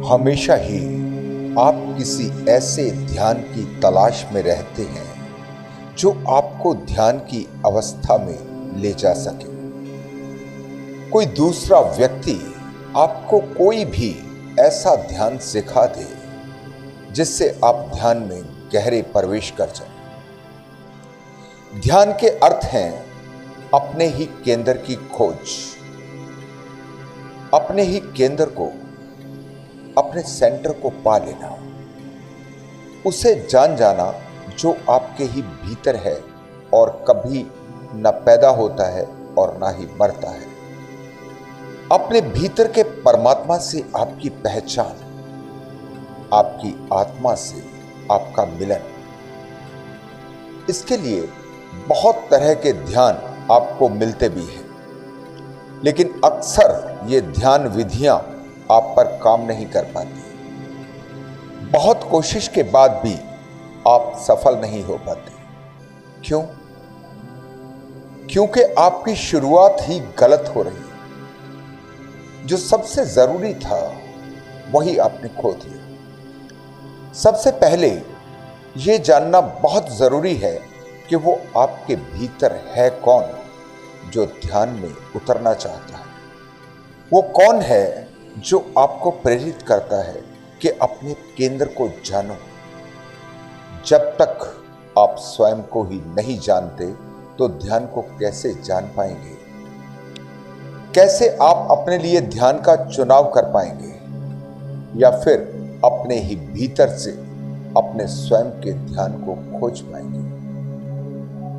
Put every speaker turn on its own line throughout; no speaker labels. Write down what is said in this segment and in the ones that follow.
हमेशा ही आप किसी ऐसे ध्यान की तलाश में रहते हैं जो आपको ध्यान की अवस्था में ले जा सके। कोई दूसरा व्यक्ति आपको कोई भी ऐसा ध्यान सिखा दे जिससे आप ध्यान में गहरे प्रवेश कर जाएं। ध्यान के अर्थ हैं अपने ही केंद्र की खोज, अपने ही केंद्र को, अपने सेंटर को पा लेना, उसे जान जाना जो आपके ही भीतर है और कभी न पैदा होता है और ना ही मरता है। अपने भीतर के परमात्मा से आपकी पहचान, आपकी आत्मा से आपका मिलन। इसके लिए बहुत तरह के ध्यान आपको मिलते भी हैं, लेकिन अक्सर ये ध्यान विधियां आप पर काम नहीं कर पाती। बहुत कोशिश के बाद भी आप सफल नहीं हो पाते। क्यों? क्योंकि आपकी शुरुआत ही गलत हो रही है। जो सबसे जरूरी था वही आपने खो दिया। सबसे पहले यह जानना बहुत जरूरी है कि वो आपके भीतर है कौन जो ध्यान में उतरना चाहता है। वो कौन है जो आपको प्रेरित करता है कि अपने केंद्र को जानो। जब तक आप स्वयं को ही नहीं जानते तो ध्यान को कैसे जान पाएंगे? कैसे आप अपने लिए ध्यान का चुनाव कर पाएंगे? या फिर अपने ही भीतर से अपने स्वयं के ध्यान को खोज पाएंगे?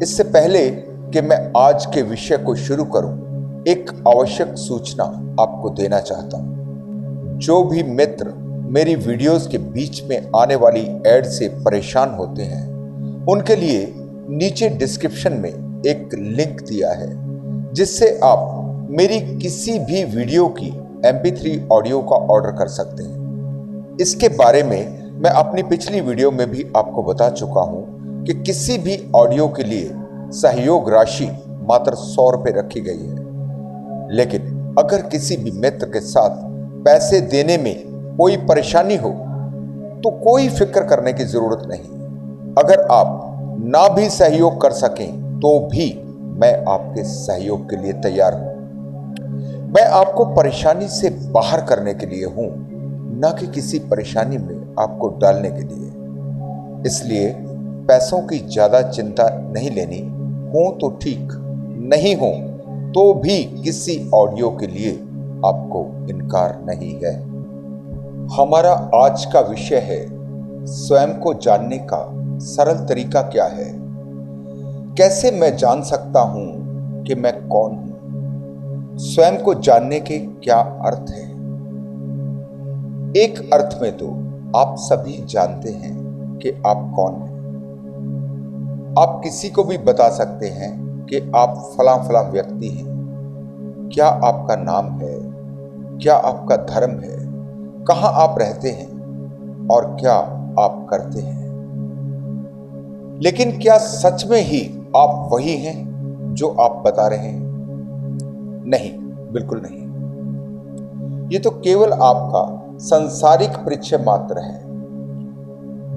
इससे पहले कि मैं आज के विषय को शुरू करूं, एक आवश्यक सूचना आपको देना चाहता हूं। जो भी मित्र मेरी वीडियोस के बीच में आने वाली एड से परेशान होते हैं, उनके लिए नीचे डिस्क्रिप्शन में एक लिंक दिया है जिससे आप मेरी किसी भी वीडियो की MP3 ऑडियो का ऑर्डर कर सकते हैं। इसके बारे में मैं अपनी पिछली वीडियो में भी आपको बता चुका हूं कि किसी भी ऑडियो के लिए सहयोग राशि मात्र 100 रुपये रखी गई है। लेकिन अगर किसी भी मित्र के साथ पैसे देने में कोई परेशानी हो तो कोई फिक्र करने की जरूरत नहीं। अगर आप ना भी सहयोग कर सकें तो भी मैं आपके सहयोग के लिए तैयार हूं। मैं आपको परेशानी से बाहर करने के लिए हूं, ना कि किसी परेशानी में आपको डालने के लिए। इसलिए पैसों की ज्यादा चिंता नहीं लेनी। हो तो ठीक, नहीं हो तो भी किसी ऑडियो के लिए आपको इनकार नहीं है। हमारा आज का विषय है स्वयं को जानने का सरल तरीका क्या है। कैसे मैं जान सकता हूं कि मैं कौन हूं? स्वयं को जानने के क्या अर्थ है? एक अर्थ में तो आप सभी जानते हैं कि आप कौन हैं। आप किसी को भी बता सकते हैं कि आप फलां फलां व्यक्ति हैं। क्या आपका नाम है? क्या आपका धर्म है? कहां आप रहते हैं और क्या आप करते हैं? लेकिन क्या सच में ही आप वही हैं जो आप बता रहे हैं? नहीं, बिल्कुल नहीं। ये तो केवल आपका सांसारिक परिचय मात्र है,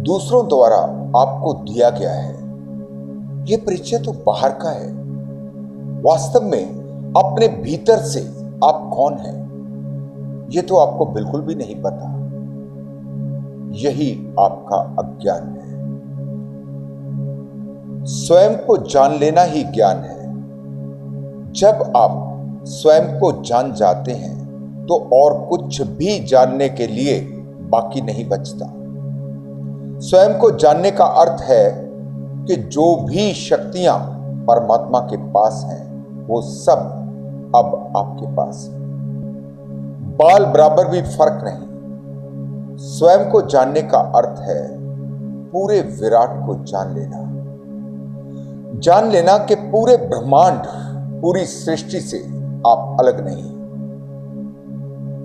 दूसरों द्वारा आपको दिया गया है। यह परिचय तो बाहर का है। वास्तव में अपने भीतर से आप कौन हैं यह तो आपको बिल्कुल भी नहीं पता। यही आपका अज्ञान है। स्वयं को जान लेना ही ज्ञान है। जब आप स्वयं को जान जाते हैं तो और कुछ भी जानने के लिए बाकी नहीं बचता। स्वयं को जानने का अर्थ है कि जो भी शक्तियां परमात्मा के पास हैं वो सब अब आपके पास है। बाल बराबर भी फर्क नहीं। स्वयं को जानने का अर्थ है पूरे विराट को जान लेना। जान लेना कि पूरे ब्रह्मांड, पूरी सृष्टि से आप अलग नहीं।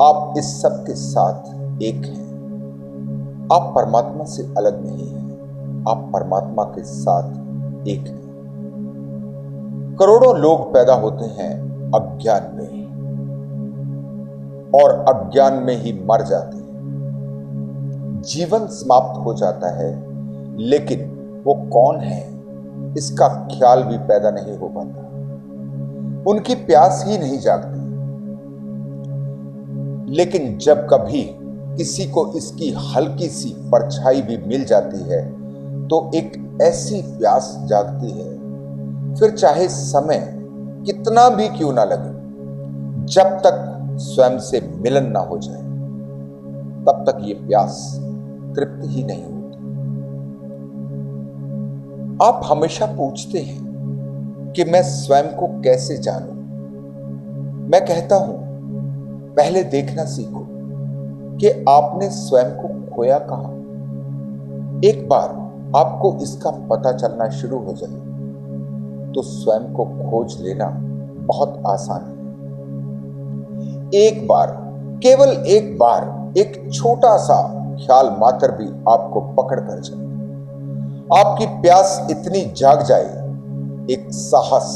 आप इस सब के साथ एक हैं। आप परमात्मा से अलग नहीं हैं। आप परमात्मा के साथ एक हैं। करोड़ों लोग पैदा होते हैं अज्ञान में और अज्ञान में ही मर जाते हैं। जीवन समाप्त हो जाता है, लेकिन वो कौन है इसका ख्याल भी पैदा नहीं हो पाता। उनकी प्यास ही नहीं जागती। लेकिन जब कभी किसी को इसकी हल्की सी परछाई भी मिल जाती है तो एक ऐसी प्यास जागती है, फिर चाहे समय कितना भी क्यों ना लगे, जब तक स्वयं से मिलन ना हो जाए तब तक ये प्यास तृप्त ही नहीं होती। आप हमेशा पूछते हैं कि मैं स्वयं को कैसे जानूं। मैं कहता हूं, पहले देखना सीखो कि आपने स्वयं को खोया कहां। एक बार आपको इसका पता चलना शुरू हो जाए तो स्वयं को खोज लेना बहुत आसान है। एक बार, केवल एक बार, एक छोटा सा ख्याल मात्र भी आपको पकड़ कर जाए, आपकी प्यास इतनी जाग जाए, एक साहस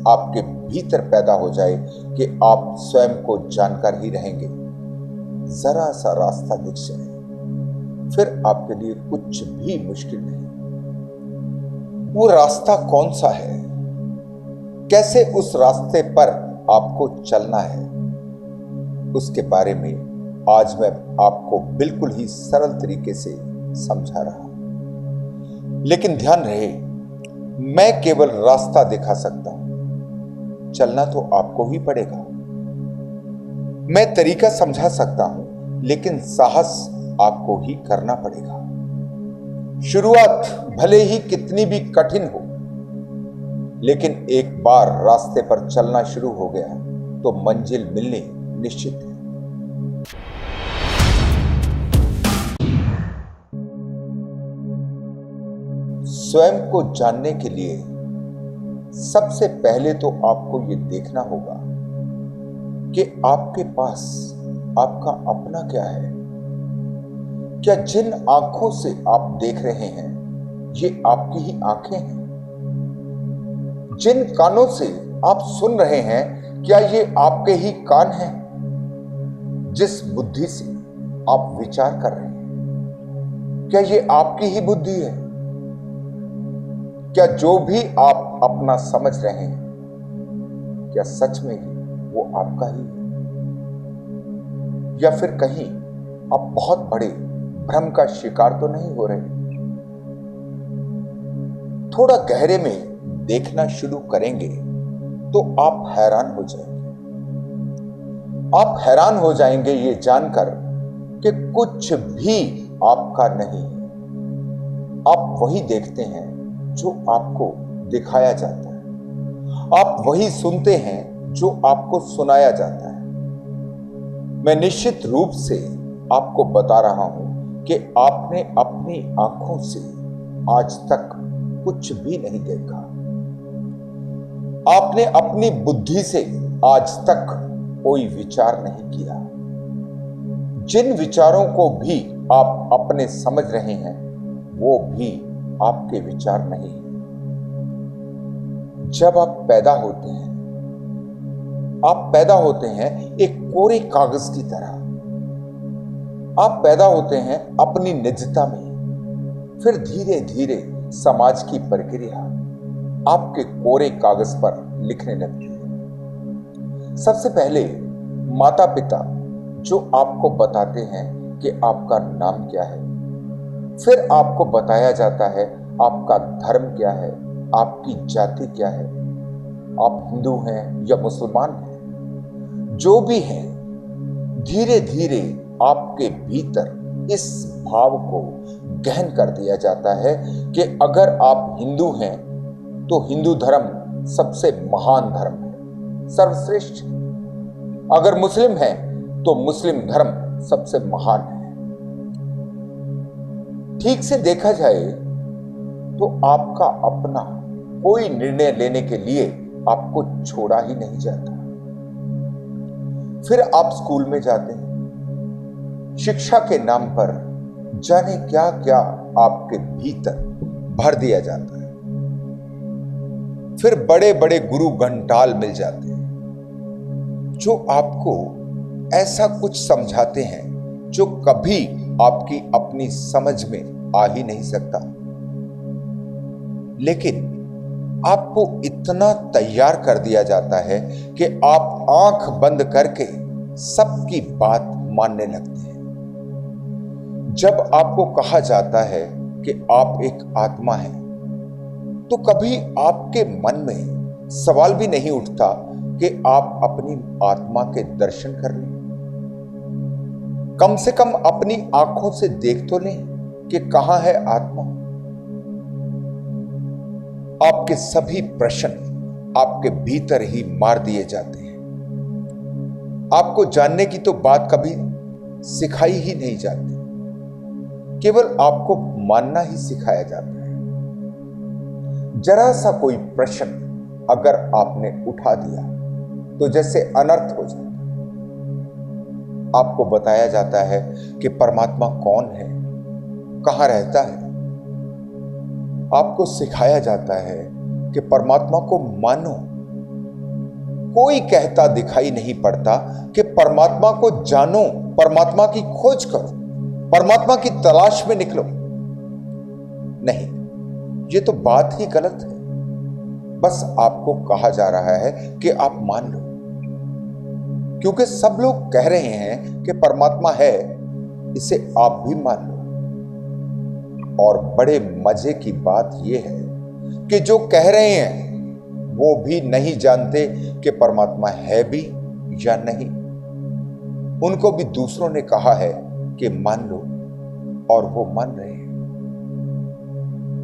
आपके भीतर पैदा हो जाए कि आप स्वयं को जानकर ही रहेंगे। जरा सा रास्ता दिख जाए, फिर आपके लिए कुछ भी मुश्किल नहीं। वो रास्ता कौन सा है, कैसे उस रास्ते पर आपको चलना है, उसके बारे में आज मैं आपको बिल्कुल ही सरल तरीके से समझा रहा हूं। लेकिन ध्यान रहे, मैं केवल रास्ता दिखा सकता हूं, चलना तो आपको ही पड़ेगा। मैं तरीका समझा सकता हूं, लेकिन साहस आपको ही करना पड़ेगा। शुरुआत भले ही कितनी भी कठिन हो, लेकिन एक बार रास्ते पर चलना शुरू हो गया तो मंजिल मिलनी निश्चित है। स्वयं को जानने के लिए सबसे पहले तो आपको यह देखना होगा कि आपके पास आपका अपना क्या है। क्या जिन आंखों से आप देख रहे हैं ये आपकी ही आंखें हैं? जिन कानों से आप सुन रहे हैं क्या ये आपके ही कान हैं? जिस बुद्धि से आप विचार कर रहे हैं क्या ये आपकी ही बुद्धि है? क्या जो भी आप अपना समझ रहे हैं क्या सच में ही वो आपका ही है? या फिर कहीं आप बहुत बड़े भ्रम का शिकार तो नहीं हो रहे? थोड़ा गहरे में देखना शुरू करेंगे तो आप हैरान हो जाएंगे। आप हैरान हो जाएंगे ये जानकर कि कुछ भी आपका नहीं है। आप वही देखते हैं जो आपको दिखाया जाता है। आप वही सुनते हैं जो आपको सुनाया जाता है। मैं निश्चित रूप से आपको बता रहा हूं कि आपने अपनी आंखों से आज तक कुछ भी नहीं देखा। आपने अपनी बुद्धि से आज तक कोई विचार नहीं किया। जिन विचारों को भी आप अपने समझ रहे हैं वो भी आपके विचार नहीं। जब आप पैदा होते हैं एक कोरे कागज की तरह। आप पैदा होते हैं अपनी निजता में, फिर धीरे धीरे समाज की प्रक्रिया आपके कोरे कागज पर लिखने लगती है। सबसे पहले माता पिता जो आपको बताते हैं कि आपका नाम क्या है, फिर आपको बताया जाता है आपका धर्म क्या है, आपकी जाति क्या है, आप हिंदू हैं या मुसलमान हैं। जो भी हैं, धीरे धीरे आपके भीतर इस भाव को गहन कर दिया जाता है कि अगर आप हिंदू हैं तो हिंदू धर्म सबसे महान धर्म है, सर्वश्रेष्ठ। अगर मुस्लिम हैं तो मुस्लिम धर्म सबसे महान है। ठीक से देखा जाए तो आपका अपना कोई निर्णय लेने के लिए आपको छोड़ा ही नहीं जाता। फिर आप स्कूल में जाते हैं, शिक्षा के नाम पर जाने क्या क्या आपके भीतर भर दिया जाता है। फिर बड़े बड़े गुरु घंटाल मिल जाते हैं जो आपको ऐसा कुछ समझाते हैं जो कभी आपकी अपनी समझ में आ ही नहीं सकता। लेकिन आपको इतना तैयार कर दिया जाता है कि आप आंख बंद करके सबकी बात मानने लगते हैं। जब आपको कहा जाता है कि आप एक आत्मा हैं, तो कभी आपके मन में सवाल भी नहीं उठता कि आप अपनी आत्मा के दर्शन कर लें। कम से कम अपनी आंखों से देख तो लें कि कहां है आत्मा। आपके सभी प्रश्न आपके भीतर ही मार दिए जाते हैं। आपको जानने की तो बात कभी सिखाई ही नहीं जाती, केवल आपको मानना ही सिखाया जाता है। जरा सा कोई प्रश्न अगर आपने उठा दिया तो जैसे अनर्थ हो जाता है। आपको बताया जाता है कि परमात्मा कौन है, कहां रहता है। आपको सिखाया जाता है कि परमात्मा को मानो। कोई कहता दिखाई नहीं पड़ता कि परमात्मा को जानो, परमात्मा की खोज करो, परमात्मा की तलाश में निकलो। नहीं, ये तो बात ही गलत है। बस आपको कहा जा रहा है कि आप मान लो, क्योंकि सब लोग कह रहे हैं कि परमात्मा है, इसे आप भी मान लो। और बड़े मजे की बात यह है कि जो कह रहे हैं वो भी नहीं जानते कि परमात्मा है भी या नहीं। उनको भी दूसरों ने कहा है कि मान लो, और वो मान रहे हैं।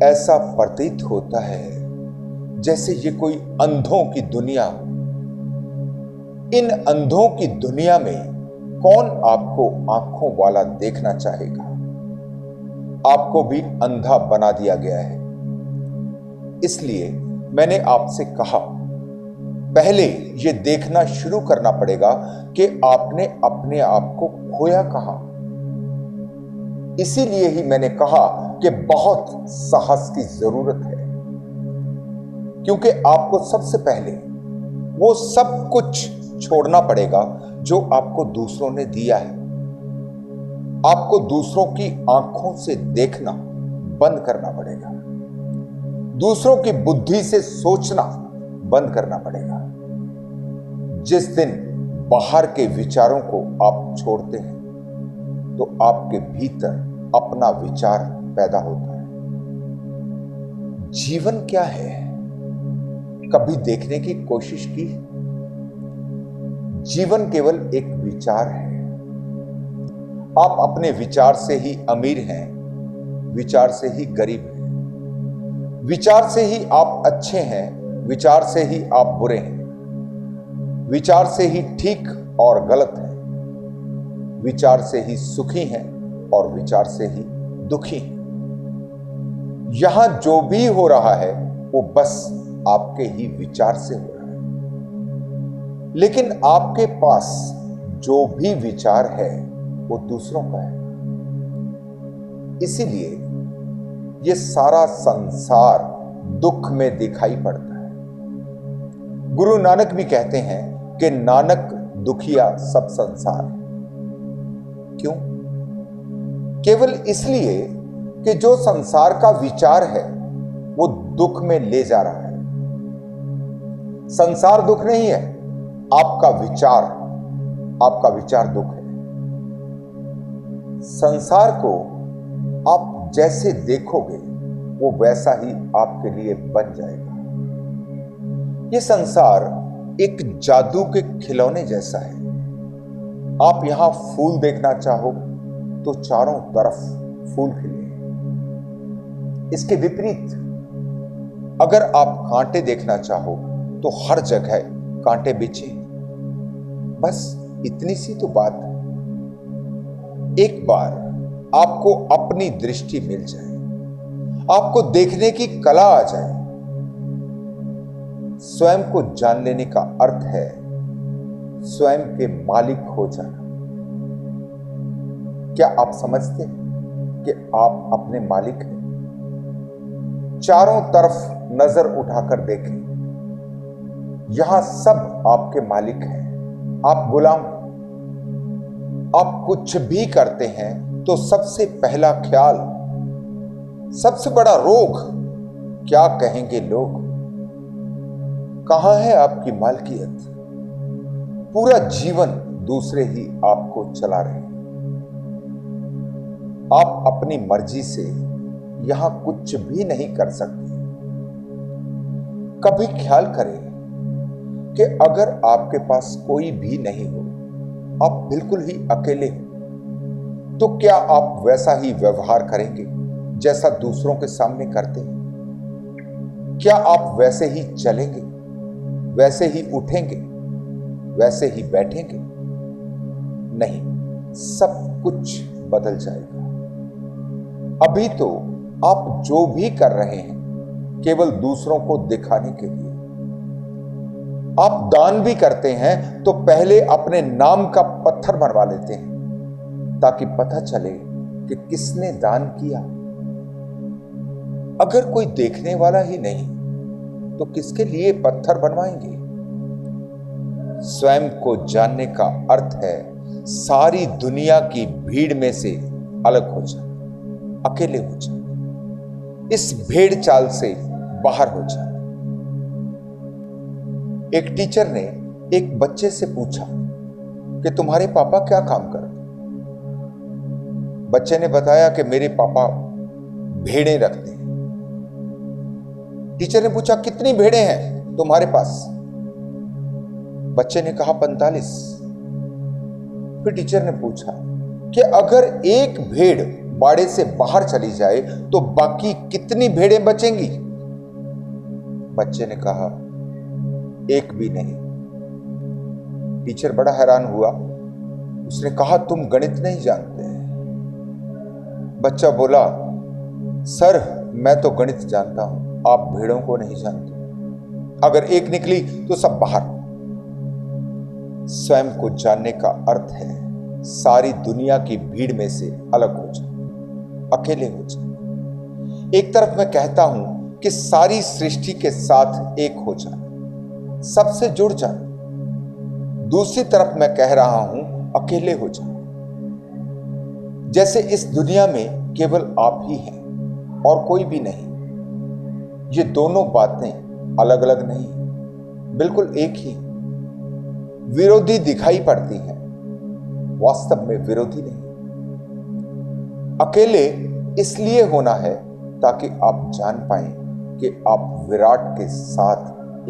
ऐसा प्रतीत होता है जैसे ये कोई अंधों की दुनिया। इन अंधों की दुनिया में कौन आपको आंखों वाला देखना चाहेगा। आपको भी अंधा बना दिया गया है। इसलिए मैंने आपसे कहा, पहले ये देखना शुरू करना पड़ेगा कि आपने अपने आप को खोया कहां। इसीलिए ही मैंने कहा कि बहुत साहस की जरूरत है, क्योंकि आपको सबसे पहले वो सब कुछ छोड़ना पड़ेगा जो आपको दूसरों ने दिया है। आपको दूसरों की आंखों से देखना बंद करना पड़ेगा। दूसरों की बुद्धि से सोचना बंद करना पड़ेगा। जिस दिन बाहर के विचारों को आप छोड़ते हैं तो आपके भीतर अपना विचार पैदा होता है। जीवन क्या है, कभी देखने की कोशिश की? जीवन केवल एक विचार है। आप अपने विचार से ही अमीर हैं, विचार से ही गरीब हैं, विचार से ही आप अच्छे हैं, विचार से ही आप बुरे हैं, विचार से ही ठीक और गलत हैं, विचार से ही सुखी हैं और विचार से ही दुखी हैं। यहां जो भी हो रहा है वो बस आपके ही विचार से हो रहा है। लेकिन आपके पास जो भी विचार है वो दूसरों का है। इसीलिए ये सारा संसार दुख में दिखाई पड़ता है। गुरु नानक भी कहते हैं कि नानक दुखिया सब संसार। क्यों? केवल इसलिए कि जो संसार का विचार है वो दुख में ले जा रहा है। संसार दुख नहीं है, आपका विचार दुख है। संसार को आप जैसे देखोगे वो वैसा ही आपके लिए बन जाएगा। ये संसार एक जादू के खिलौने जैसा है। आप यहां फूल देखना चाहो तो चारों तरफ फूल खिले। इसके विपरीत अगर आप कांटे देखना चाहो तो हर जगह कांटे बिछे। बस इतनी सी तो बात है। एक बार आपको अपनी दृष्टि मिल जाए, आपको देखने की कला आ जाए, स्वयं को जान लेने का अर्थ है स्वयं के मालिक हो जाना। क्या आप समझते हैं कि आप अपने मालिक हैं? चारों तरफ नजर उठाकर देखें, यहां सब आपके मालिक हैं, आप गुलाम। आप कुछ भी करते हैं तो तो सबसे पहला ख्याल, सबसे बड़ा रोग, क्या कहेंगे लोग। कहां है आपकी मालकियत? पूरा जीवन दूसरे ही आपको चला रहे हैं। आप अपनी मर्जी से यहां कुछ भी नहीं कर सकते। कभी ख्याल करें कि अगर आपके पास कोई भी नहीं हो, आप बिल्कुल ही अकेले हो, तो क्या आप वैसा ही व्यवहार करेंगे जैसा दूसरों के सामने करते हैं? क्या आप वैसे ही चलेंगे, वैसे ही उठेंगे, वैसे ही बैठेंगे? नहीं, सब कुछ बदल जाएगा। अभी तो आप जो भी कर रहे हैं केवल दूसरों को दिखाने के लिए। आप दान भी करते हैं तो पहले अपने नाम का पत्थर बनवा लेते हैं ताकि पता चले कि किसने दान किया। अगर कोई देखने वाला ही नहीं तो किसके लिए पत्थर बनवाएंगे? स्वयं को जानने का अर्थ है सारी दुनिया की भीड़ में से अलग हो जाए, अकेले हो जाए, इस भेड़ चाल से बाहर हो जाए। एक टीचर ने एक बच्चे से पूछा कि तुम्हारे पापा क्या काम करते? बच्चे ने बताया कि मेरे पापा भेड़ें रखते हैं। टीचर ने पूछा कितनी भेड़ें हैं तुम्हारे पास? बच्चे ने कहा 45। फिर टीचर ने पूछा कि अगर एक भेड़ बाड़े से बाहर चली जाए तो बाकी कितनी भेड़ें बचेंगी? बच्चे ने कहा एक भी नहीं। टीचर बड़ा हैरान हुआ। उसने कहा तुम गणित नहीं जानते? बच्चा बोला सर मैं तो गणित जानता हूं, आप भेड़ों को नहीं जानते। अगर एक निकली तो सब बाहर। स्वयं को जानने का अर्थ है सारी दुनिया की भीड़ में से अलग हो जाए, अकेले हो जाए। एक तरफ मैं कहता हूं कि सारी सृष्टि के साथ एक हो जाए, सबसे जुड़ जाए। दूसरी तरफ मैं कह रहा हूं अकेले हो जाए। जैसे इस दुनिया में केवल आप ही हैं और कोई भी नहीं। ये दोनों बातें अलग अलग नहीं, बिल्कुल एक ही। विरोधी दिखाई पड़ती हैं, वास्तव में विरोधी नहीं। अकेले इसलिए होना है ताकि आप जान पाएं कि आप विराट के साथ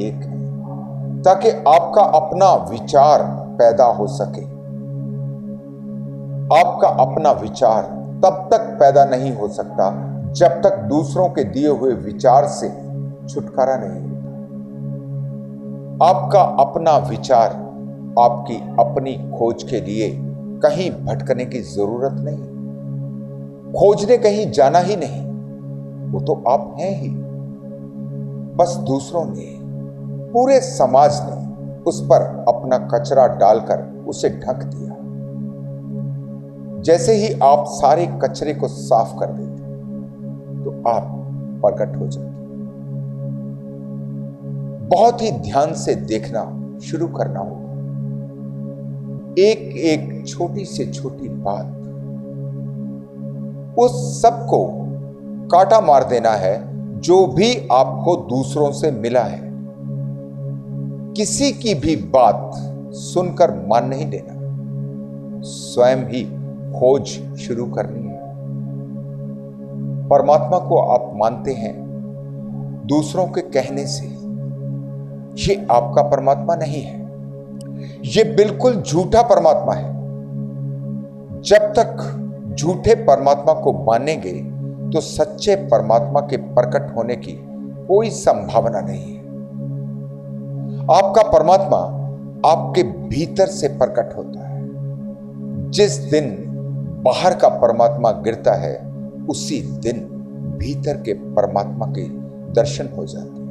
एक हैं, ताकि आपका अपना विचार पैदा हो सके। आपका अपना विचार तब तक पैदा नहीं हो सकता जब तक दूसरों के दिए हुए विचार से छुटकारा नहीं होता। आपका अपना विचार आपकी अपनी खोज के लिए कहीं भटकने की जरूरत नहीं, खोजने कहीं जाना ही नहीं, वो तो आप हैं ही। बस दूसरों ने, पूरे समाज ने उस पर अपना कचरा डालकर उसे ढक दिया। जैसे ही आप सारे कचरे को साफ कर देते तो आप प्रकट हो जाते। बहुत ही ध्यान से देखना शुरू करना होगा। एक एक छोटी से छोटी बात, उस सब को काटा मार देना है जो भी आपको दूसरों से मिला है। किसी की भी बात सुनकर मान नहीं लेना, स्वयं ही खोज शुरू करनी है। परमात्मा को आप मानते हैं दूसरों के कहने से, ये आपका परमात्मा नहीं है, ये बिल्कुल झूठा परमात्मा है। जब तक झूठे परमात्मा को मानेंगे तो सच्चे परमात्मा के प्रकट होने की कोई संभावना नहीं है। आपका परमात्मा आपके भीतर से प्रकट होता है। जिस दिन बाहर का परमात्मा गिरता है उसी दिन भीतर के परमात्मा के दर्शन हो जाते हैं।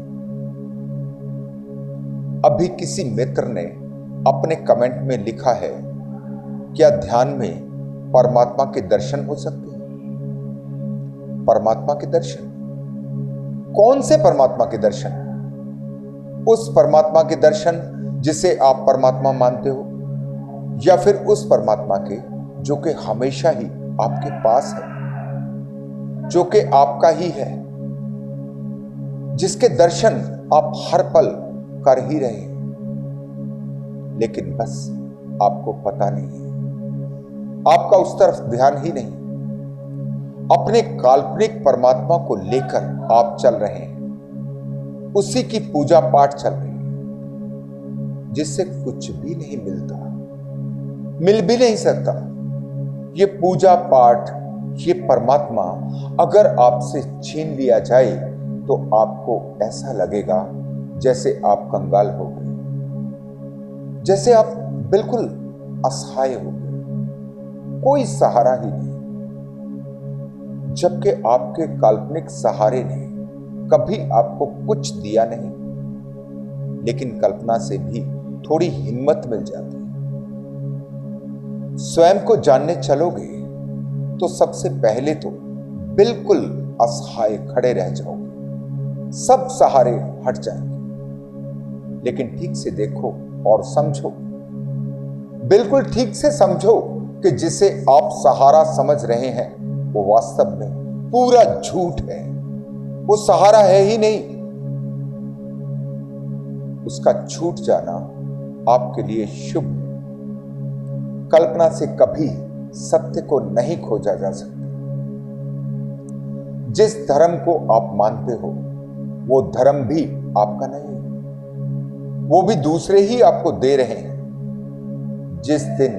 अभी किसी मित्र ने अपने कमेंट में लिखा है, क्या ध्यान में परमात्मा के दर्शन हो सकते हैं? परमात्मा के दर्शन? कौन से परमात्मा के दर्शन? उस परमात्मा के दर्शन जिसे आप परमात्मा मानते हो, या फिर उस परमात्मा के जो कि हमेशा ही आपके पास है, जो कि आपका ही है, जिसके दर्शन आप हर पल कर ही रहे हैं, लेकिन बस आपको पता नहीं है, आपका उस तरफ ध्यान ही नहीं। अपने काल्पनिक परमात्मा को लेकर आप चल रहे हैं, उसी की पूजा पाठ चल रही है, जिससे कुछ भी नहीं मिलता, मिल भी नहीं सकता। ये पूजा पाठ, ये परमात्मा अगर आपसे छीन लिया जाए तो आपको ऐसा लगेगा जैसे आप कंगाल हो गए, जैसे आप बिल्कुल असहाय हो गए, कोई सहारा ही नहीं। जबकि आपके काल्पनिक सहारे ने कभी आपको कुछ दिया नहीं, लेकिन कल्पना से भी थोड़ी हिम्मत मिल जाती है। स्वयं को जानने चलोगे तो सबसे पहले तो बिल्कुल असहाय खड़े रह जाओगे, सब सहारे हट जाएंगे। लेकिन ठीक से देखो और समझो, बिल्कुल ठीक से समझो कि जिसे आप सहारा समझ रहे हैं वो वास्तव में पूरा झूठ है, वो सहारा है ही नहीं। उसका छूट जाना आपके लिए शुभ है। कल्पना से कभी सत्य को नहीं खोजा जा सकता। जिस धर्म को आप मानते हो वो धर्म भी आपका नहीं है, वो भी दूसरे ही आपको दे रहे हैं। जिस दिन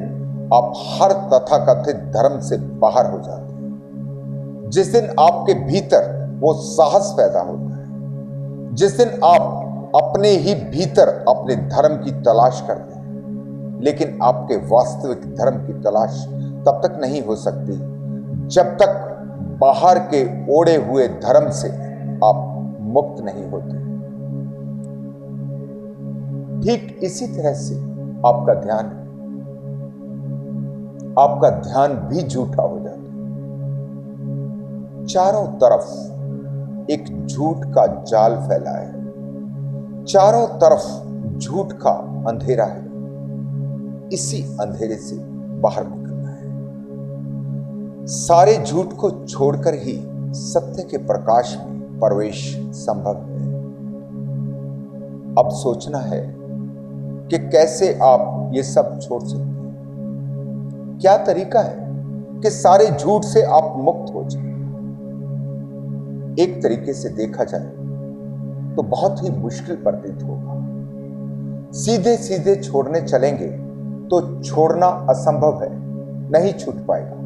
आप हर तथाकथित धर्म से बाहर हो जाते हैं, जिस दिन आपके भीतर वो साहस पैदा होता है, जिस दिन आप अपने ही भीतर अपने धर्म की तलाश करते हैं, लेकिन आपके वास्तविक धर्म की तलाश तब तक नहीं हो सकती जब तक बाहर के ओढ़े हुए धर्म से आप मुक्त नहीं होते। ठीक इसी तरह से आपका ध्यान भी झूठा हो जाता है। चारों तरफ एक झूठ का जाल फैला है, चारों तरफ झूठ का अंधेरा है। इसी अंधेरे से बाहर निकलना है। सारे झूठ को छोड़कर ही सत्य के प्रकाश में प्रवेश संभव है। अब सोचना है कि कैसे आप ये सब छोड़ सकते हैं। क्या तरीका है कि सारे झूठ से आप मुक्त हो जाए। एक तरीके से देखा जाए तो बहुत ही मुश्किल प्रतीत होगा। सीधे सीधे छोड़ने चलेंगे तो छोड़ना असंभव है, नहीं छूट पाएगा।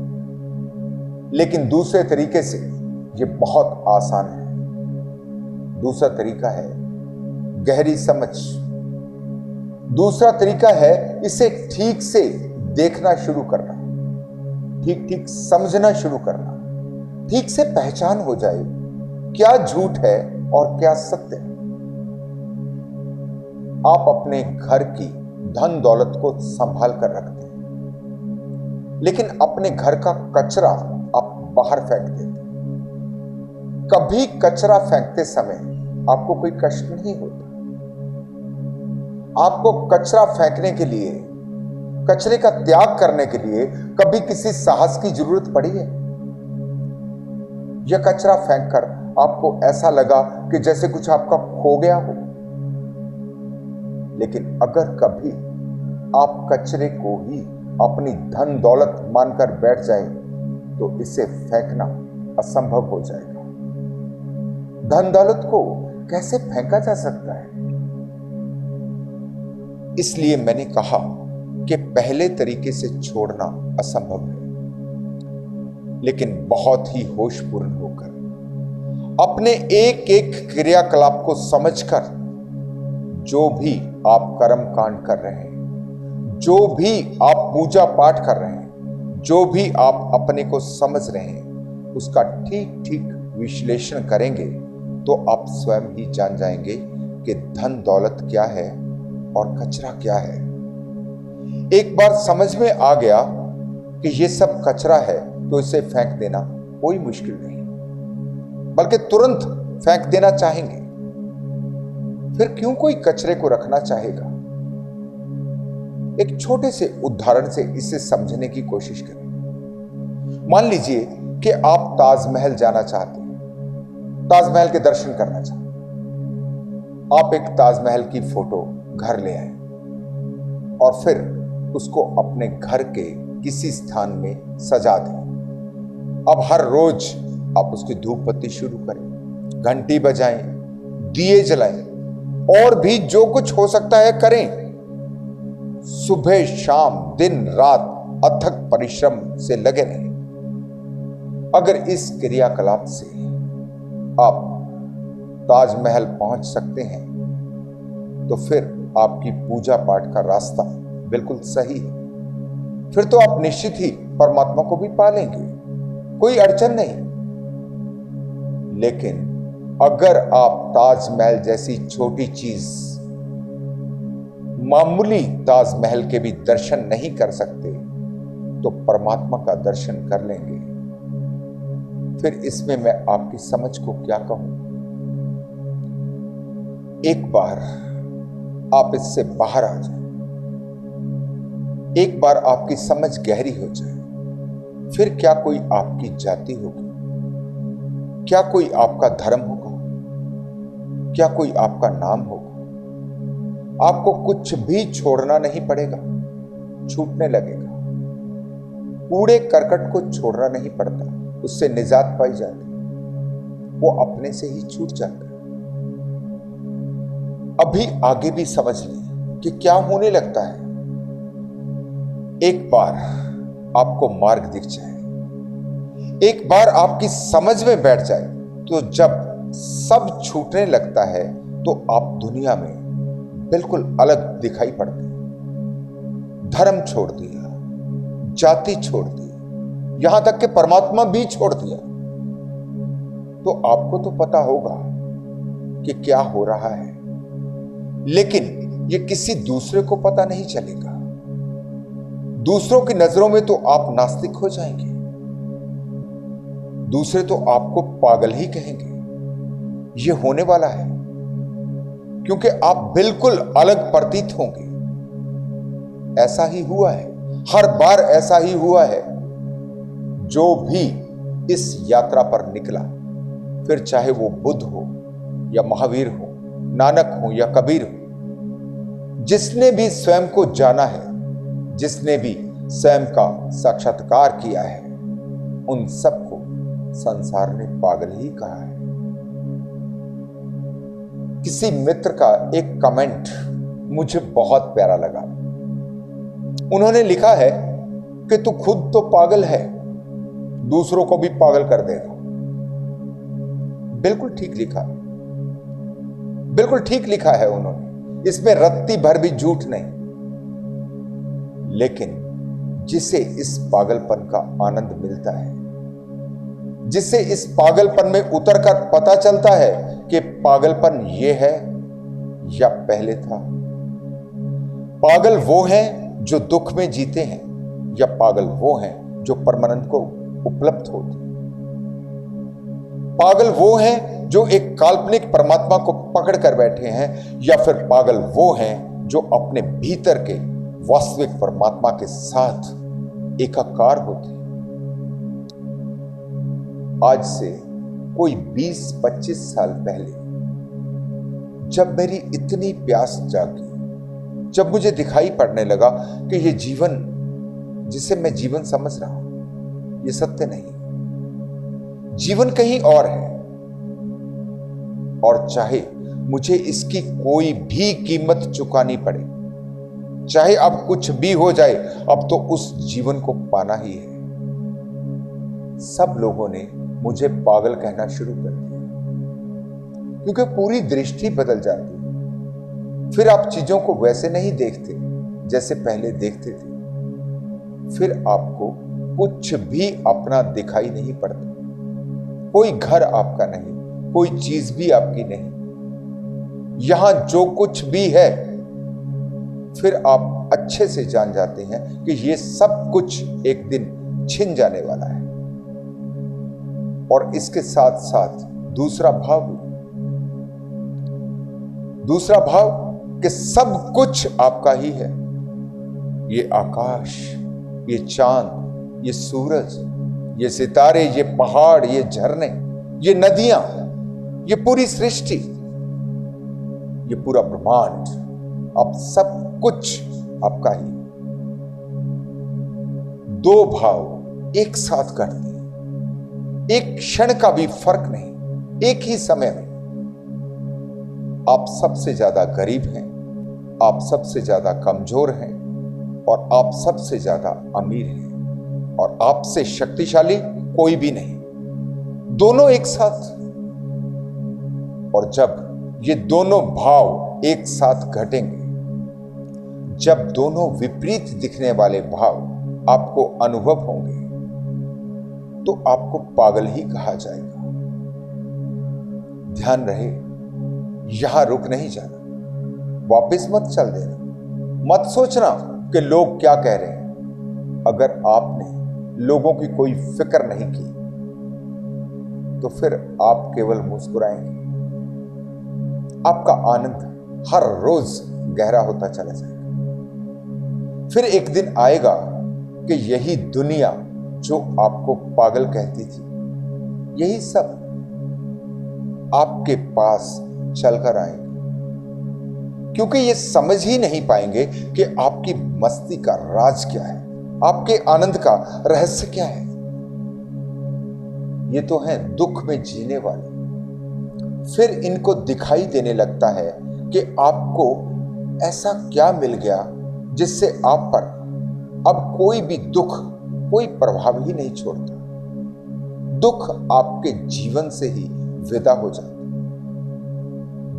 लेकिन दूसरे तरीके से ये बहुत आसान है। दूसरा तरीका है गहरी समझ। दूसरा तरीका है इसे ठीक से देखना शुरू करना, ठीक ठीक समझना शुरू करना, ठीक से पहचान हो जाए क्या झूठ है और क्या सत्य है। आप अपने घर की धन दौलत को संभाल कर रखते हैं, लेकिन अपने घर का कचरा आप बाहर फेंक देते हैं। कभी कचरा फेंकते समय आपको कोई कष्ट नहीं होता। आपको कचरा फेंकने के लिए, कचरे का त्याग करने के लिए कभी किसी साहस की जरूरत पड़ी है? यह कचरा फेंककर आपको ऐसा लगा कि जैसे कुछ आपका खो गया हो? लेकिन अगर कभी आप कचरे को ही अपनी धन दौलत मानकर बैठ जाएं, तो इसे फेंकना असंभव हो जाएगा। धन दौलत को कैसे फेंका जा सकता है? इसलिए मैंने कहा कि पहले तरीके से छोड़ना असंभव है, लेकिन बहुत ही होशपूर्ण होकर अपने एक एक क्रियाकलाप को समझकर, जो भी आप कर्म कांड कर रहे हैं, जो भी आप पूजा पाठ कर रहे हैं, जो भी आप अपने को समझ रहे हैं, उसका ठीक ठीक विश्लेषण करेंगे तो आप स्वयं ही जान जाएंगे कि धन दौलत क्या है और कचरा क्या है। एक बार समझ में आ गया कि ये सब कचरा है तो इसे फेंक देना कोई मुश्किल नहीं, बल्कि तुरंत फेंक देना चाहेंगे। फिर क्यों कोई कचरे को रखना चाहेगा? एक छोटे से उदाहरण से इसे समझने की कोशिश करें। मान लीजिए कि आप ताजमहल जाना चाहते हैं, ताजमहल के दर्शन करना चाहते हैं। आप एक ताजमहल की फोटो घर ले आए और फिर उसको अपने घर के किसी स्थान में सजा दें। अब हर रोज आप उसकी धूप बत्ती शुरू करें, घंटी बजाएं, दिए जलाएं और भी जो कुछ हो सकता है करें। सुबह शाम दिन रात अथक परिश्रम से लगे रहें। अगर इस क्रियाकलाप से आप ताजमहल पहुंच सकते हैं तो फिर आपकी पूजा पाठ का रास्ता बिल्कुल सही है। फिर तो आप निश्चित ही परमात्मा को भी पालेंगे, कोई अड़चन नहीं। लेकिन अगर आप ताजमहल जैसी छोटी चीज, मामूली ताजमहल के भी दर्शन नहीं कर सकते तो परमात्मा का दर्शन कर लेंगे, फिर इसमें मैं आपकी समझ को क्या कहूं। एक बार आप इससे बाहर आ जाए, एक बार आपकी समझ गहरी हो जाए, फिर क्या कोई आपकी जाति होगी, क्या कोई आपका धर्म होगा, क्या कोई आपका नाम होगा। आपको कुछ भी छोड़ना नहीं पड़ेगा, छूटने लगेगा। कूड़े करकट को छोड़ना नहीं पड़ता, उससे निजात पाई जाती, वो अपने से ही छूट जाता है। अभी आगे भी समझ लें कि क्या होने लगता है। एक बार आपको मार्ग दिख जाए, एक बार आपकी समझ में बैठ जाए, तो जब सब छूटने लगता है तो आप दुनिया में बिल्कुल अलग दिखाई पड़ते हैं। धर्म छोड़ दिया, जाति छोड़ दी, यहां तक कि परमात्मा भी छोड़ दिया, तो आपको तो पता होगा कि क्या हो रहा है, लेकिन ये किसी दूसरे को पता नहीं चलेगा। दूसरों की नजरों में तो आप नास्तिक हो जाएंगे, दूसरे तो आपको पागल ही कहेंगे। ये होने वाला है क्योंकि आप बिल्कुल अलग प्रतीत होंगे। ऐसा ही हुआ है, हर बार ऐसा ही हुआ है। जो भी इस यात्रा पर निकला, फिर चाहे वो बुद्ध हो या महावीर हो, नानक हो या कबीर हो, जिसने भी स्वयं को जाना है, जिसने भी स्वयं का साक्षात्कार किया है, उन सबको संसार ने पागल ही कहा है। किसी मित्र का एक कमेंट मुझे बहुत प्यारा लगा। उन्होंने लिखा है कि तू खुद तो पागल है, दूसरों को भी पागल कर देगा। बिल्कुल ठीक लिखा, बिल्कुल ठीक लिखा है उन्होंने, इसमें रत्ती भर भी झूठ नहीं। लेकिन जिसे इस पागलपन का आनंद मिलता है, जिसे इस पागलपन में उतरकर पता चलता है कि पागलपन ये है या पहले था। पागल वो हैं जो दुख में जीते हैं, या पागल वो हैं जो परमानंद को उपलब्ध होते हैं। पागल वो हैं जो एक काल्पनिक परमात्मा को पकड़ कर बैठे हैं, या फिर पागल वो हैं जो अपने भीतर के वास्तविक परमात्मा के साथ एकाकार होते हैं। आज से कोई 20-25 साल पहले जब मेरी इतनी प्यास जागी, जब मुझे दिखाई पड़ने लगा कि ये जीवन जिसे मैं जीवन समझ रहा हूं, ये सत्य नहीं, जीवन कहीं और है, और चाहे मुझे इसकी कोई भी कीमत चुकानी पड़े, चाहे अब कुछ भी हो जाए, अब तो उस जीवन को पाना ही है। सब लोगों ने मुझे पागल कहना शुरू कर दिया, क्योंकि पूरी दृष्टि बदल जाती है। फिर आप चीजों को वैसे नहीं देखते जैसे पहले देखते थे। फिर आपको कुछ भी अपना दिखाई नहीं पड़ता, कोई घर आपका नहीं, कोई चीज भी आपकी नहीं। यहां जो कुछ भी है, फिर आप अच्छे से जान जाते हैं कि ये सब कुछ एक दिन छिन जाने वाला है। और इसके साथ साथ दूसरा भाव कि सब कुछ आपका ही है। ये आकाश, ये चांद, ये सूरज, ये सितारे, ये पहाड़, ये झरने, ये नदियां, ये पूरी सृष्टि, ये पूरा ब्रह्मांड, अब सब कुछ आपका ही। दो भाव एक साथ घटते हैं, एक क्षण का भी फर्क नहीं, एक ही समय में। आप सबसे ज्यादा गरीब हैं, आप सबसे ज्यादा कमजोर हैं, और आप सबसे ज्यादा अमीर हैं, और आपसे शक्तिशाली कोई भी नहीं। दोनों एक साथ। और जब ये दोनों भाव एक साथ घटेंगे, जब दोनों विपरीत दिखने वाले भाव आपको अनुभव होंगे, तो आपको पागल ही कहा जाएगा। ध्यान रहे, यहां रुक नहीं जाना, वापस मत चल देना, मत सोचना कि लोग क्या कह रहे हैं। अगर आपने लोगों की कोई फिक्र नहीं की, तो फिर आप केवल मुस्कुराएंगे। आपका आनंद हर रोज गहरा होता चला जाएगा। फिर एक दिन आएगा कि यही दुनिया जो आपको पागल कहती थी, यही सब आपके पास चलकर आएंगे, क्योंकि ये समझ ही नहीं पाएंगे कि आपकी मस्ती का राज क्या है, आपके आनंद का रहस्य क्या है। ये तो हैं दुख में जीने वाले। फिर इनको दिखाई देने लगता है कि आपको ऐसा क्या मिल गया जिससे आप पर अब कोई भी दुख कोई प्रभाव ही नहीं छोड़ता। दुख आपके जीवन से ही विदा हो जाता।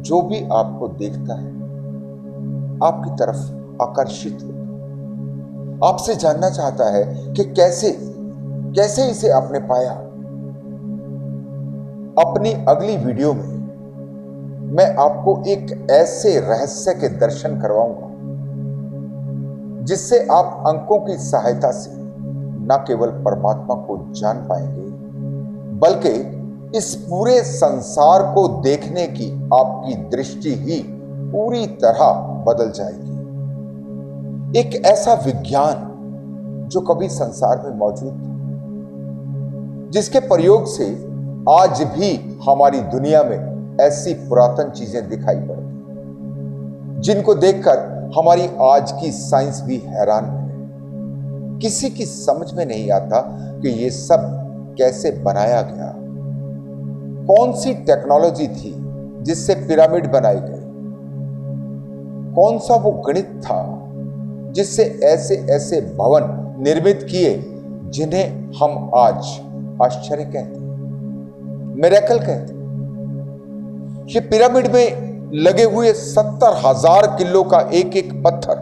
जो भी आपको देखता है आपकी तरफ आकर्षित होता, आपसे जानना चाहता है कि कैसे इसे आपने पाया। अपनी अगली वीडियो में मैं आपको एक ऐसे रहस्य के दर्शन करवाऊंगा जिससे आप अंकों की सहायता से न केवल परमात्मा को जान पाएंगे, बल्कि इस पूरे संसार को देखने की आपकी दृष्टि ही पूरी तरह बदल जाएगी। एक ऐसा विज्ञान जो कभी संसार में मौजूद था, जिसके प्रयोग से आज भी हमारी दुनिया में ऐसी पुरातन चीजें दिखाई पड़ती, जिनको देखकर हमारी आज की साइंस भी हैरान है। किसी की समझ में नहीं आता कि ये सब कैसे बनाया गया। कौन सी टेक्नोलॉजी थी जिससे पिरामिड बनाए गए? कौन सा वो गणित था जिससे ऐसे ऐसे भवन निर्मित किए जिन्हें हम आज आश्चर्य कहते हैं, मिरेकल कहते हैं। ये पिरामिड में लगे हुए 70,000 किलो का एक एक पत्थर,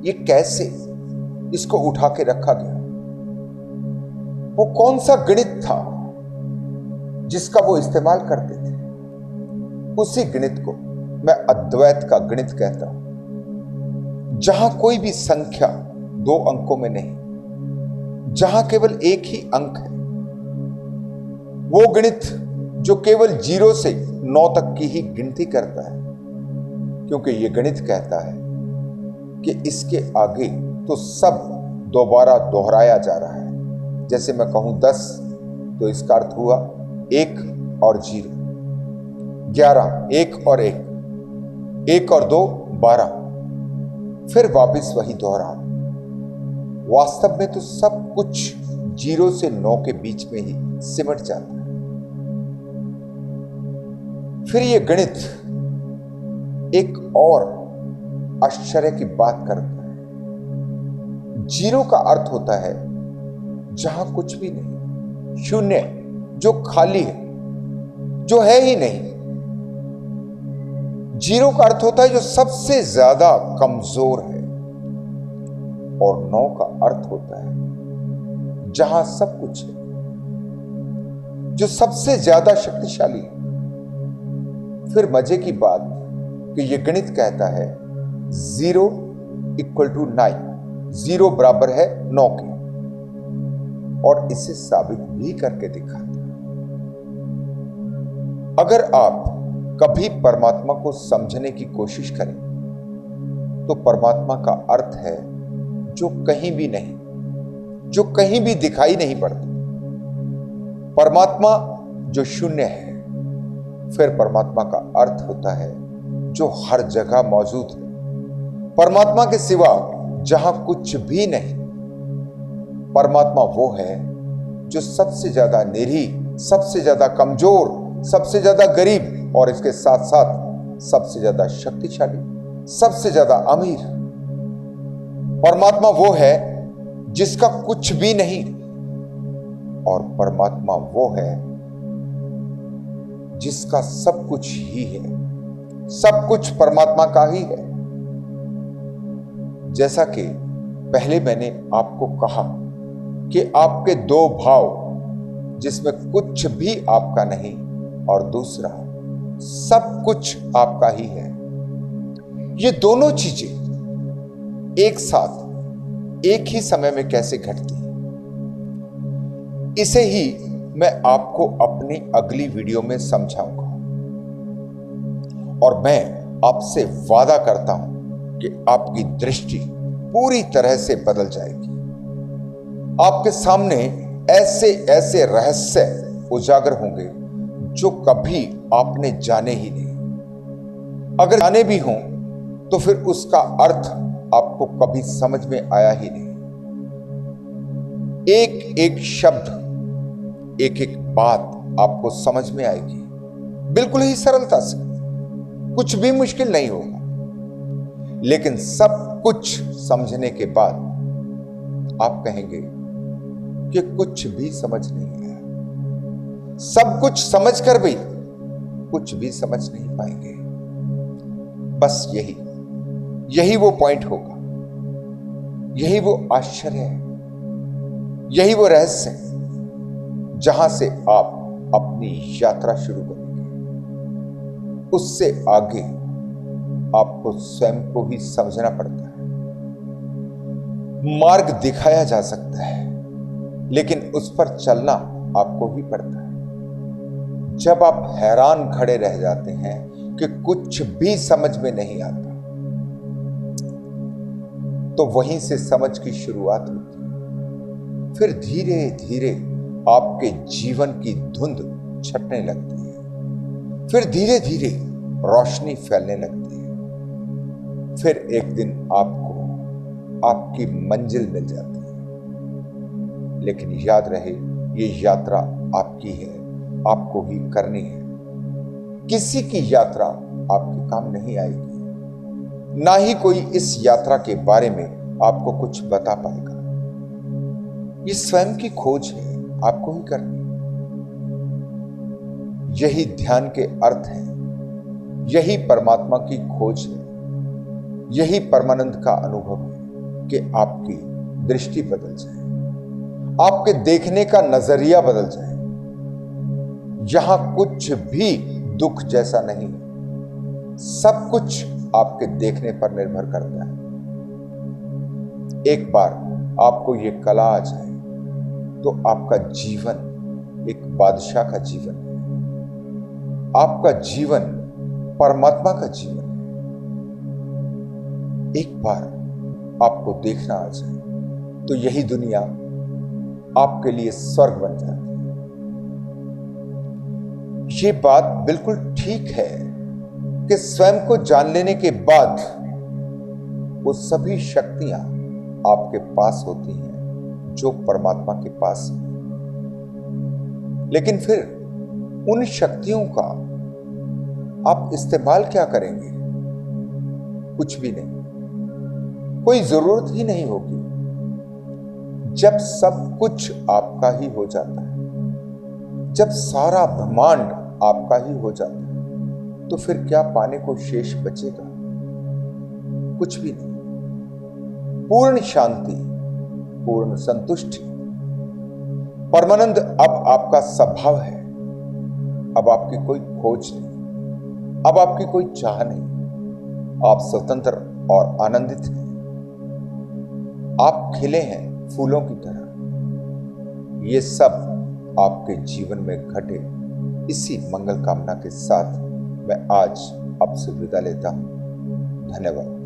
ये कैसे इसको उठा के रखा गया? वो कौन सा गणित था जिसका वो इस्तेमाल करते थे? उसी गणित को मैं अद्वैत का गणित कहता हूं, जहां कोई भी संख्या 2 अंकों में नहीं, जहां केवल एक ही अंक है। वो गणित जो केवल 0 से 9 तक की ही गिनती करता है, क्योंकि ये गणित कहता है कि इसके आगे तो सब दोबारा दोहराया जा रहा है। जैसे मैं कहूं 10 तो इसका अर्थ हुआ 1 और 0, 11, 1 और 1, 1 और 2, 12, फिर वापस वही दोहराना। वास्तव में तो सब कुछ 0 से 9 के बीच में ही सिमट जाता है। फिर ये गणित एक और आश्चर्य की बात करता है। 0 का अर्थ होता है जहां कुछ भी नहीं, शून्य, जो खाली है, जो है ही नहीं। 0 का अर्थ होता है जो सबसे ज्यादा कमजोर है, और 9 का अर्थ होता है जहां सब कुछ है, जो सबसे ज्यादा शक्तिशाली है। फिर मजे की बात कि यह गणित कहता है 0 = 9, 0 बराबर है 9 के, और इसे साबित भी करके दिखाता है। अगर आप कभी परमात्मा को समझने की कोशिश करें तो परमात्मा का अर्थ है जो कहीं भी नहीं, जो कहीं भी दिखाई नहीं पड़ती, परमात्मा जो शून्य है, फिर परमात्मा का अर्थ होता है जो हर जगह मौजूद है। परमात्मा के सिवा जहां कुछ भी नहीं, परमात्मा वो है जो सबसे ज्यादा निरीह, सबसे ज्यादा कमजोर, सबसे ज्यादा गरीब और इसके साथ साथ सबसे ज्यादा शक्तिशाली, सबसे ज्यादा अमीर। परमात्मा वो है जिसका कुछ भी नहीं, और परमात्मा वो है जिसका सब कुछ ही है। सब कुछ परमात्मा का ही है। जैसा कि पहले मैंने आपको कहा कि आपके दो भाव, जिसमें कुछ भी आपका नहीं और दूसरा सब कुछ आपका ही है, ये दोनों चीजें एक साथ एक ही समय में कैसे घटती हैं, इसे ही मैं आपको अपनी अगली वीडियो में समझाऊंगा। और मैं आपसे वादा करता हूं कि आपकी दृष्टि पूरी तरह से बदल जाएगी। आपके सामने ऐसे ऐसे रहस्य उजागर होंगे जो कभी आपने जाने ही नहीं। अगर जाने भी हों तो फिर उसका अर्थ आपको कभी समझ में आया ही नहीं। एक एक शब्द, एक एक बात आपको समझ में आएगी, बिल्कुल ही सरलता से। कुछ भी मुश्किल नहीं होगा। लेकिन सब कुछ समझने के बाद आप कहेंगे कि कुछ भी समझ नहीं आया। सब कुछ समझकर भी कुछ भी समझ नहीं पाएंगे। बस यही वो पॉइंट होगा। यही वो आश्चर्य है, यही वो रहस्य है जहां से आप अपनी यात्रा शुरू करेंगे। उससे आगे आपको स्वयं को ही समझना पड़ता है। मार्ग दिखाया जा सकता है, लेकिन उस पर चलना आपको ही पड़ता है। जब आप हैरान खड़े रह जाते हैं कि कुछ भी समझ में नहीं आता, तो वहीं से समझ की शुरुआत होती है। फिर धीरे धीरे आपके जीवन की धुंध छटने लगती है। फिर धीरे धीरे रोशनी फैलने लगती है। फिर एक दिन आपको आपकी मंजिल मिल जाती है। लेकिन याद रहे, ये यात्रा आपकी है, आपको ही करनी है। किसी की यात्रा आपके काम नहीं आएगी, ना ही कोई इस यात्रा के बारे में आपको कुछ बता पाएगा। ये स्वयं की खोज है, आपको ही करनी। यही ध्यान के अर्थ है, यही परमात्मा की खोज है, यही परमानंद का अनुभव है कि आपकी दृष्टि बदल जाए, आपके देखने का नजरिया बदल जाए। यहां कुछ भी दुख जैसा नहीं, सब कुछ आपके देखने पर निर्भर करता है। एक बार आपको यह कला आ जाए तो आपका जीवन एक बादशाह का जीवन है। आपका जीवन परमात्मा का जीवन है। एक बार आपको देखना आ जाए तो यही दुनिया आपके लिए स्वर्ग बन जाती है। ये बात बिल्कुल ठीक है कि स्वयं को जान लेने के बाद वो सभी शक्तियां आपके पास होती हैं जो परमात्मा के पास है। लेकिन फिर उन शक्तियों का आप इस्तेमाल क्या करेंगे? कुछ भी नहीं, कोई जरूरत ही नहीं होगी। जब सब कुछ आपका ही हो जाता है, जब सारा ब्रह्मांड आपका ही हो जाता है, तो फिर क्या पाने को शेष बचेगा? कुछ भी नहीं। पूर्ण शांति, पूर्ण संतुष्टि, परमानंद अब आपका स्वभाव है। अब आपकी कोई खोज नहीं, अब आपकी कोई चाह नहीं। आप स्वतंत्र और आनंदित हैं। आप खिले हैं फूलों की तरह। ये सब आपके जीवन में घटे, इसी मंगल कामना के साथ मैं आज आपसे विदा लेता हूं। धन्यवाद।